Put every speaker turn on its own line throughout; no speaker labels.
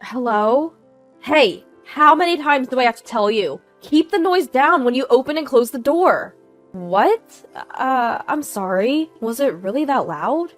Hello? Hey, how many times do I have to tell you? Keep the noise down when you open and close the door. What? I'm sorry. Was it really that loud?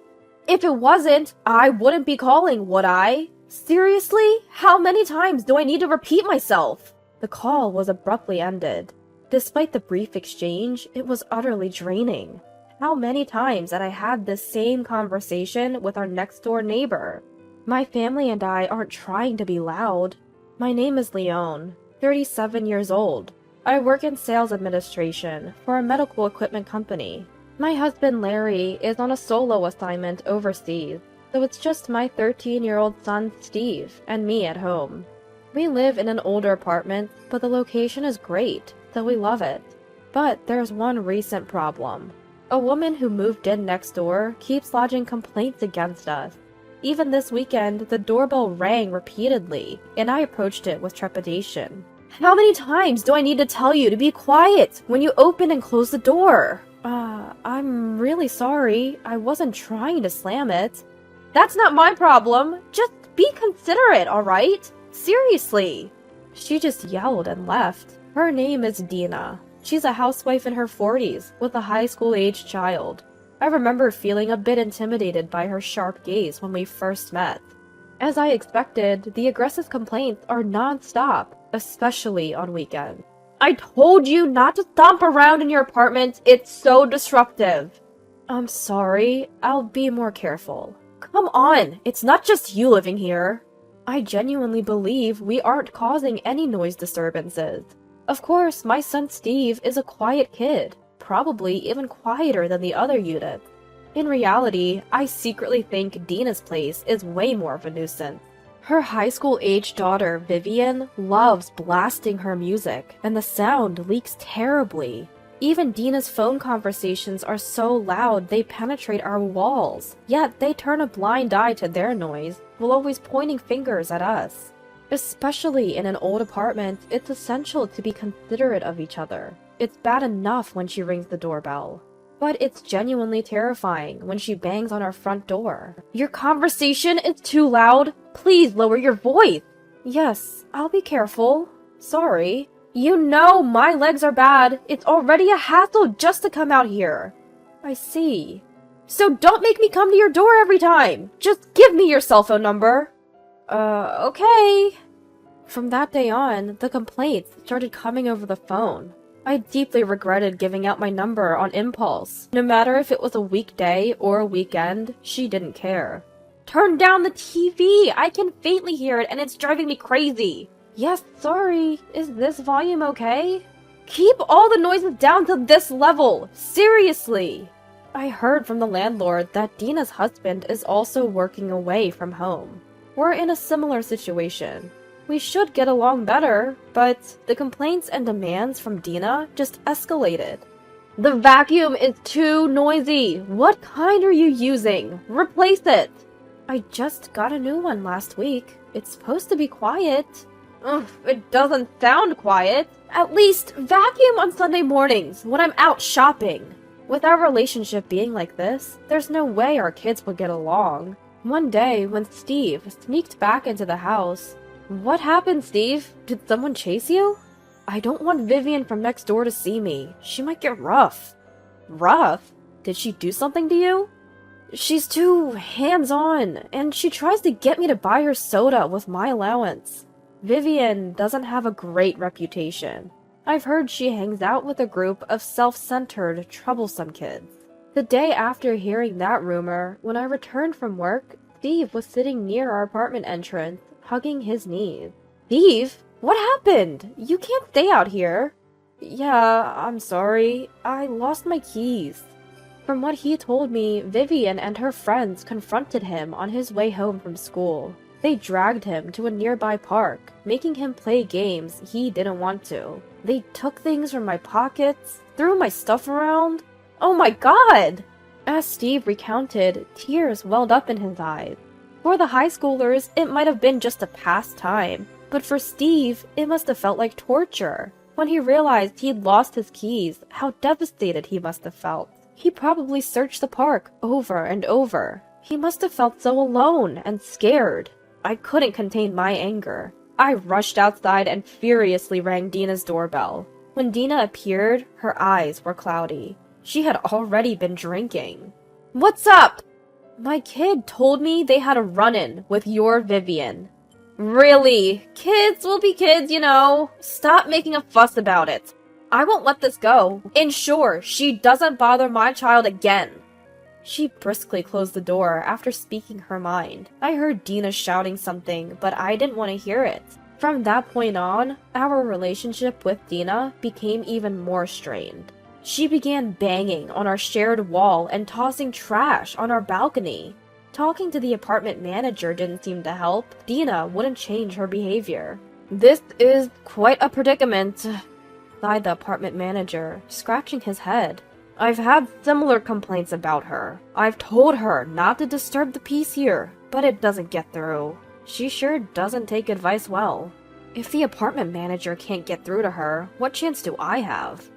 If it wasn't, I wouldn't be calling, would I? Seriously? How many times do I need to repeat myself? The call was abruptly ended. Despite the brief exchange, it was utterly draining. How many times had I had this same conversation with our next-door neighbor? My family and I aren't trying to be loud. My name is Leone, 37 years old. I work in sales administration for a medical equipment company. My husband Larry is on a solo assignment overseas, so it's just my 13-year-old son Steve and me at home. We live in an older apartment, but the location is great, so we love it. But there's one recent problem. A woman who moved in next door keeps lodging complaints against us. Even this weekend, the doorbell rang repeatedly, and I approached it with trepidation. How many times do I need to tell you to be quiet when you open and close the door? I'm really sorry. I wasn't trying to slam it. That's not my problem. Just be considerate, alright? Seriously. She just yelled and left. Her name is Dina. She's a housewife in her 40s with a high school-aged child. I remember feeling a bit intimidated by her sharp gaze when we first met. As I expected, the aggressive complaints are non-stop, especially on weekends. I told you not to stomp around in your apartment. It's so disruptive. I'm sorry. I'll be more careful. Come on, it's not just you living here. I genuinely believe we aren't causing any noise disturbances. Of course, my son Steve is a quiet kid, probably even quieter than the other units. In reality, I secretly think Dina's place is way more of a nuisance. Her high school-aged daughter, Vivian, loves blasting her music, and the sound leaks terribly. Even Dina's phone conversations are so loud they penetrate our walls, yet they turn a blind eye to their noise, while always pointing fingers at us. Especially in an old apartment, it's essential to be considerate of each other. It's bad enough when she rings the doorbell, but it's genuinely terrifying when she bangs on our front door. Your conversation is too loud. Please lower your voice. Yes, I'll be careful. Sorry. You know my legs are bad. It's already a hassle just to come out here. I see. So don't make me come to your door every time. Just give me your cell phone number. Okay. From that day on, the complaints started coming over the phone. I deeply regretted giving out my number on impulse. No matter if it was a weekday or a weekend, she didn't care. Turn down the TV! I can faintly hear it and it's driving me crazy! Yes, sorry. Is this volume okay? Keep all the noises down to this level! Seriously! I heard from the landlord that Dina's husband is also working away from home. We're in a similar situation. We should get along better, but the complaints and demands from Dina just escalated. The vacuum is too noisy! What kind are you using? Replace it! I just got a new one last week. It's supposed to be quiet. Ugh, it doesn't sound quiet. At least vacuum on Sunday mornings when I'm out shopping. With our relationship being like this, there's no way our kids would get along. One day, when Steve sneaked back into the house, "What happened, Steve? Did someone chase you?" "I don't want Vivian from next door to see me. She might get rough." "Rough? Did she do something to you?" "She's too hands-on, and she tries to get me to buy her soda with my allowance. Vivian doesn't have a great reputation. I've heard she hangs out with a group of self-centered, troublesome kids." The day after hearing that rumor, when I returned from work, Steve was sitting near our apartment entrance, hugging his knees. "Steve, what happened? You can't stay out here." "Yeah, I'm sorry. I lost my keys." From what he told me, Vivian and her friends confronted him on his way home from school. They dragged him to a nearby park, making him play games he didn't want to. They took things from my pockets, threw my stuff around. Oh my god! As Steve recounted, tears welled up in his eyes. For the high schoolers, it might have been just a pastime, but for Steve, it must have felt like torture. When he realized he'd lost his keys, how devastated he must have felt. He probably searched the park over and over. He must have felt so alone and scared. I couldn't contain my anger. I rushed outside and furiously rang Dina's doorbell. When Dina appeared, her eyes were cloudy. She had already been drinking. "What's up?" "My kid told me they had a run-in with your Vivian." "Really? Kids will be kids, you know. Stop making a fuss about it. I won't let this go. Ensure she doesn't bother my child again." She briskly closed the door after speaking her mind. I heard Dina shouting something, but I didn't want to hear it. From that point on, our relationship with Dina became even more strained. She began banging on our shared wall and tossing trash on our balcony. Talking to the apartment manager didn't seem to help. Dina wouldn't change her behavior. "This is quite a predicament," sighed the apartment manager, scratching his head. "I've had similar complaints about her. I've told her not to disturb the peace here, but it doesn't get through. She sure doesn't take advice well. If the apartment manager can't get through to her, what chance do I have?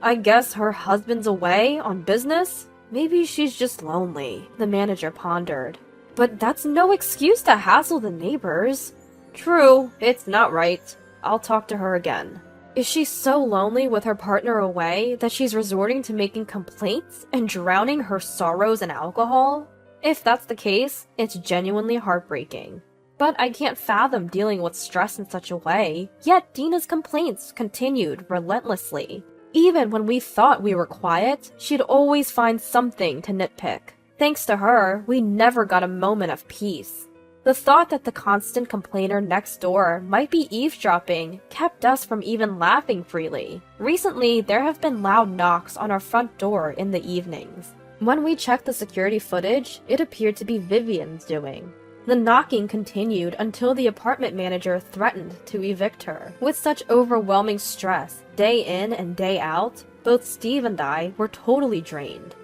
I guess her husband's away on business? Maybe she's just lonely," the manager pondered. "But that's no excuse to hassle the neighbors." "True, it's not right. I'll talk to her again." Is she so lonely with her partner away that she's resorting to making complaints and drowning her sorrows in alcohol? If that's the case, it's genuinely heartbreaking. But I can't fathom dealing with stress in such a way, yet Dina's complaints continued relentlessly. Even when we thought we were quiet, she'd always find something to nitpick. Thanks to her, we never got a moment of peace. The thought that the constant complainer next door might be eavesdropping kept us from even laughing freely. Recently, there have been loud knocks on our front door in the evenings. When we checked the security footage, it appeared to be Vivian's doing. The knocking continued until the apartment manager threatened to evict her. With such overwhelming stress, day in and day out, both Steve and I were totally drained.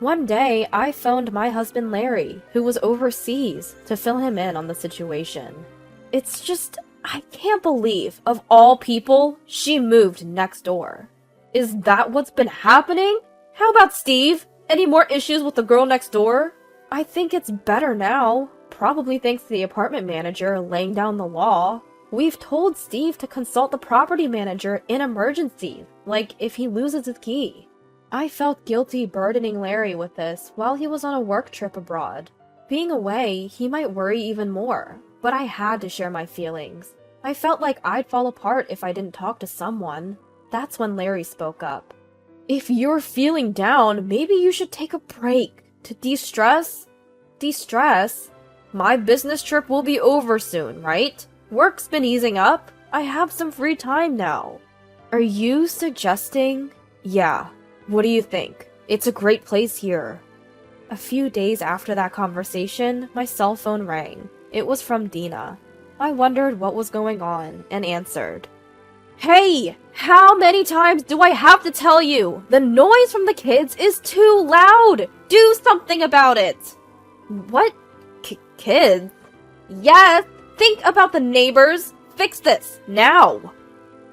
One day, I phoned my husband Larry, who was overseas, to fill him in on the situation. It's just, I can't believe, of all people, she moved next door. Is that what's been happening? How about Steve? Any more issues with the girl next door? I think it's better now. Probably thanks to the apartment manager laying down the law. We've told Steve to consult the property manager in emergencies, like if he loses his key. I felt guilty burdening Larry with this while he was on a work trip abroad. Being away, he might worry even more, but I had to share my feelings. I felt like I'd fall apart if I didn't talk to someone. That's when Larry spoke up. "If you're feeling down, maybe you should take a break to de-stress." "De-stress? My business trip will be over soon, right? Work's been easing up. I have some free time now." "Are you suggesting?" "Yeah. What do you think? It's a great place here." A few days after that conversation, my cell phone rang. It was from Dina. I wondered what was going on and answered. "Hey! How many times do I have to tell you? The noise from the kids is too loud! Do something about it!" "What? Kids?" "Yes! Think about the neighbors! Fix this, now!"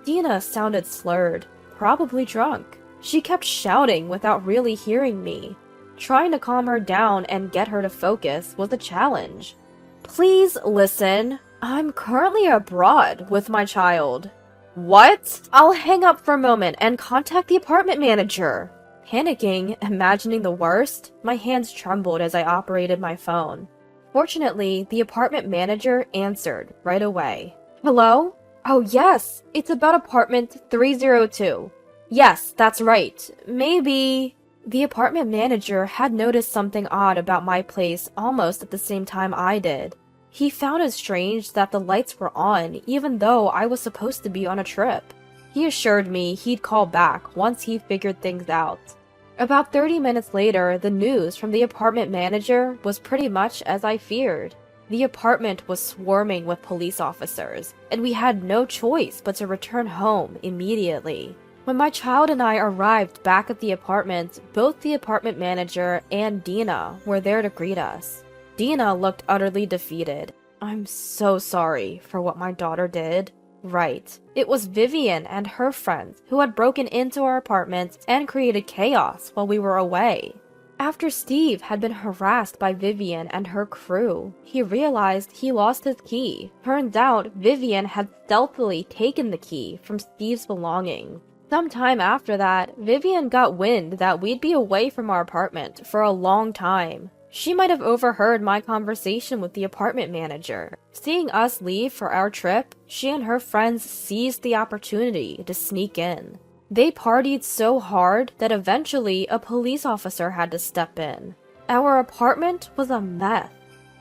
Dina sounded slurred, probably drunk. She kept shouting without really hearing me. Trying to calm her down and get her to focus was a challenge. "Please listen. I'm currently abroad with my child." "What?" "I'll hang up for a moment and contact the apartment manager." Panicking, imagining the worst, my hands trembled as I operated my phone. Fortunately, the apartment manager answered right away. "Hello? Oh yes, it's about apartment 302. Yes, that's right. Maybe..." The apartment manager had noticed something odd about my place almost at the same time I did. He found it strange that the lights were on even though I was supposed to be on a trip. He assured me he'd call back once he figured things out. About 30 minutes later, the news from the apartment manager was pretty much as I feared. The apartment was swarming with police officers, and we had no choice but to return home immediately. When my child and I arrived back at the apartment, both the apartment manager and Dina were there to greet us. Dina looked utterly defeated. "I'm so sorry for what my daughter did." Right. It was Vivian and her friends who had broken into our apartment and created chaos while we were away. After Steve had been harassed by Vivian and her crew, he realized he lost his key. Turns out Vivian had stealthily taken the key from Steve's belongings. Sometime after that, Vivian got wind that we'd be away from our apartment for a long time. She might have overheard my conversation with the apartment manager. Seeing us leave for our trip, she and her friends seized the opportunity to sneak in. They partied so hard that eventually a police officer had to step in. Our apartment was a mess.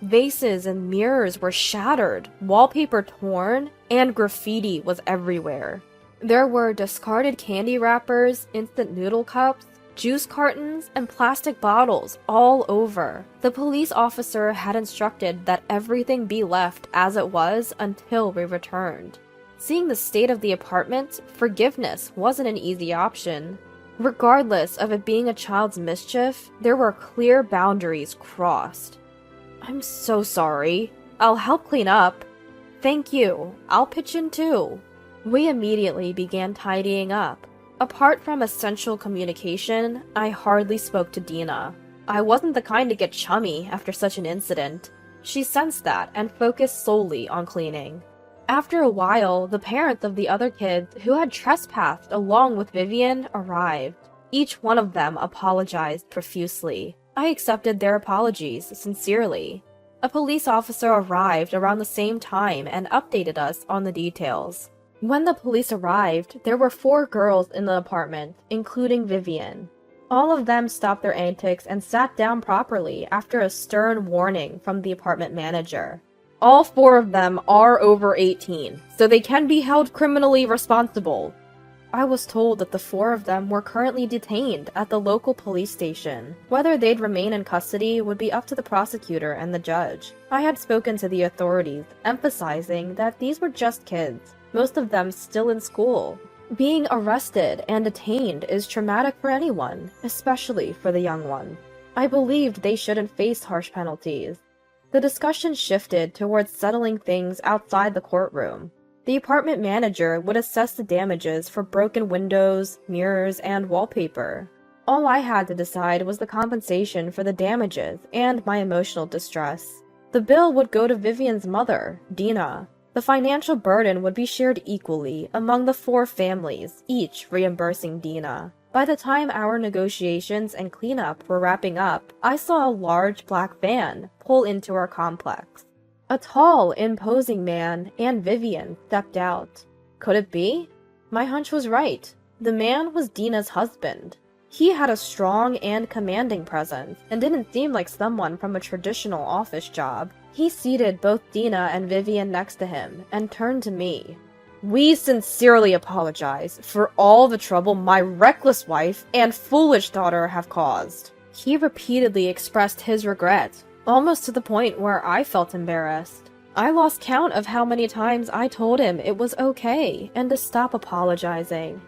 Vases and mirrors were shattered, wallpaper torn, and graffiti was everywhere. There were discarded candy wrappers, instant noodle cups, juice cartons, and plastic bottles all over. The police officer had instructed that everything be left as it was until we returned. Seeing the state of the apartment, forgiveness wasn't an easy option. Regardless of it being a child's mischief, there were clear boundaries crossed. "I'm so sorry. I'll help clean up." "Thank you. I'll pitch in too." We immediately began tidying up. Apart from essential communication, I hardly spoke to Dina. I wasn't the kind to get chummy after such an incident. She sensed that and focused solely on cleaning. After a while, the parents of the other kids who had trespassed along with Vivian arrived. Each one of them apologized profusely. I accepted their apologies sincerely. A police officer arrived around the same time and updated us on the details. When the police arrived, there were 4 girls in the apartment, including Vivian. All of them stopped their antics and sat down properly after a stern warning from the apartment manager. All 4 of them are over 18, so they can be held criminally responsible. I was told that the 4 of them were currently detained at the local police station. Whether they'd remain in custody would be up to the prosecutor and the judge. I had spoken to the authorities, emphasizing that these were just kids, most of them still in school. Being arrested and detained is traumatic for anyone, especially for the young ones. I believed they shouldn't face harsh penalties. The discussion shifted towards settling things outside the courtroom. The apartment manager would assess the damages for broken windows, mirrors, and wallpaper. All I had to decide was the compensation for the damages and my emotional distress. The bill would go to Vivian's mother, Dina. The financial burden would be shared equally among the 4 families, each reimbursing Dina. By the time our negotiations and cleanup were wrapping up, I saw a large black van pull into our complex. A tall, imposing man and Vivian stepped out. Could it be? My hunch was right. The man was Dina's husband. He had a strong and commanding presence and didn't seem like someone from a traditional office job. He seated both Dina and Vivian next to him and turned to me. "We sincerely apologize for all the trouble my reckless wife and foolish daughter have caused." He repeatedly expressed his regret, almost to the point where I felt embarrassed. I lost count of how many times I told him it was okay and to stop apologizing.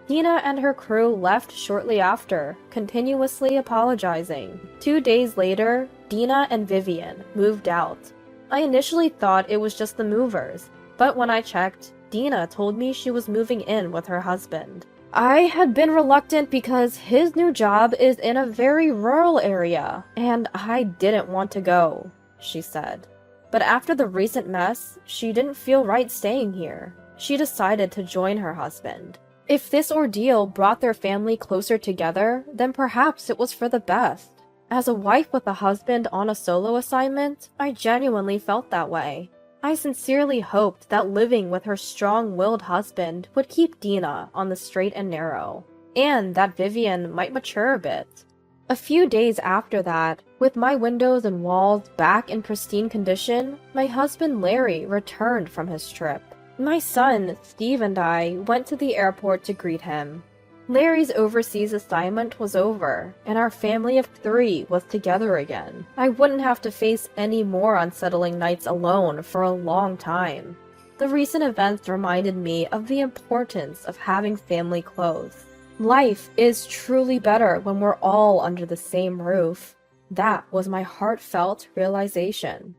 Dina and her crew left shortly after, continuously apologizing. 2 days later, Dina and Vivian moved out. I initially thought it was just the movers, but when I checked, Dina told me she was moving in with her husband. I had been reluctant because his new job is in a very rural area, and I didn't want to go, she said. But after the recent mess, she didn't feel right staying here. She decided to join her husband. If this ordeal brought their family closer together, then perhaps it was for the best. As a wife with a husband on a solo assignment, I genuinely felt that way. I sincerely hoped that living with her strong-willed husband would keep Dina on the straight and narrow, and that Vivian might mature a bit. A few days after that, with my windows and walls back in pristine condition, my husband Larry returned from his trip. My son, Steve, and I went to the airport to greet him. Larry's overseas assignment was over, and our family of 3 was together again. I wouldn't have to face any more unsettling nights alone for a long time. The recent events reminded me of the importance of having family close. Life is truly better when we're all under the same roof. That was my heartfelt realization.